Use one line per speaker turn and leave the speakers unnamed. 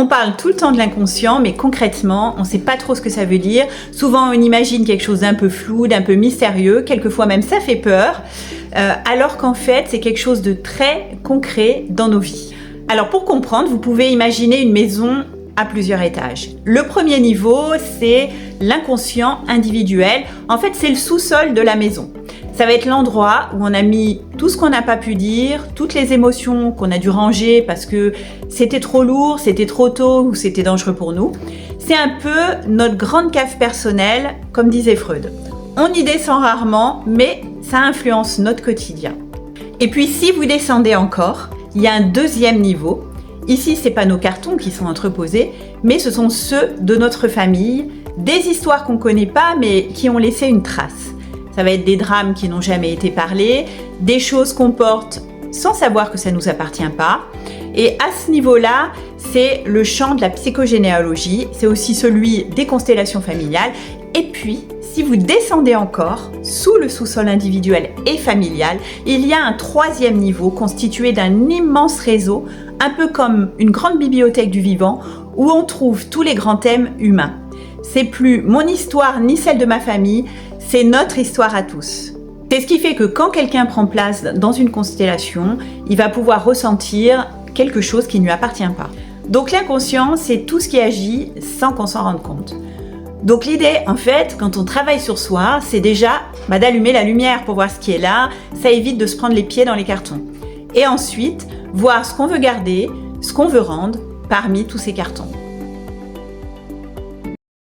On parle tout le temps de l'inconscient, mais concrètement, on ne sait pas trop ce que ça veut dire. Souvent, on imagine quelque chose d'un peu flou, d'un peu mystérieux. Quelquefois même, ça fait peur. Alors qu'en fait, c'est quelque chose de très concret dans nos vies. Alors, pour comprendre, vous pouvez imaginer une maison à plusieurs étages. Le premier niveau, c'est l'inconscient individuel. En fait, c'est le sous-sol de la maison. Ça va être l'endroit où on a mis tout ce qu'on n'a pas pu dire, toutes les émotions qu'on a dû ranger parce que c'était trop lourd, c'était trop tôt ou c'était dangereux pour nous. C'est un peu notre grande cave personnelle, comme disait Freud. On y descend rarement, mais ça influence notre quotidien. Et puis si vous descendez encore, il y a un deuxième niveau. Ici, ce n'est pas nos cartons qui sont entreposés, mais ce sont ceux de notre famille, des histoires qu'on ne connaît pas, mais qui ont laissé une trace. Ça va être des drames qui n'ont jamais été parlés, des choses qu'on porte sans savoir que ça ne nous appartient pas. Et à ce niveau-là, c'est le champ de la psychogénéalogie, c'est aussi celui des constellations familiales. Et puis, si vous descendez encore, sous le sous-sol individuel et familial, il y a un troisième niveau constitué d'un immense réseau, un peu comme une grande bibliothèque du vivant, où on trouve tous les grands thèmes humains. C'est plus mon histoire ni celle de ma famille, c'est notre histoire à tous. C'est ce qui fait que quand quelqu'un prend place dans une constellation, il va pouvoir ressentir quelque chose qui ne lui appartient pas. Donc l'inconscient, c'est tout ce qui agit sans qu'on s'en rende compte. Donc l'idée, en fait, quand on travaille sur soi, c'est déjà d'allumer la lumière pour voir ce qui est là. Ça évite de se prendre les pieds dans les cartons. Et ensuite, voir ce qu'on veut garder, ce qu'on veut rendre parmi tous ces cartons.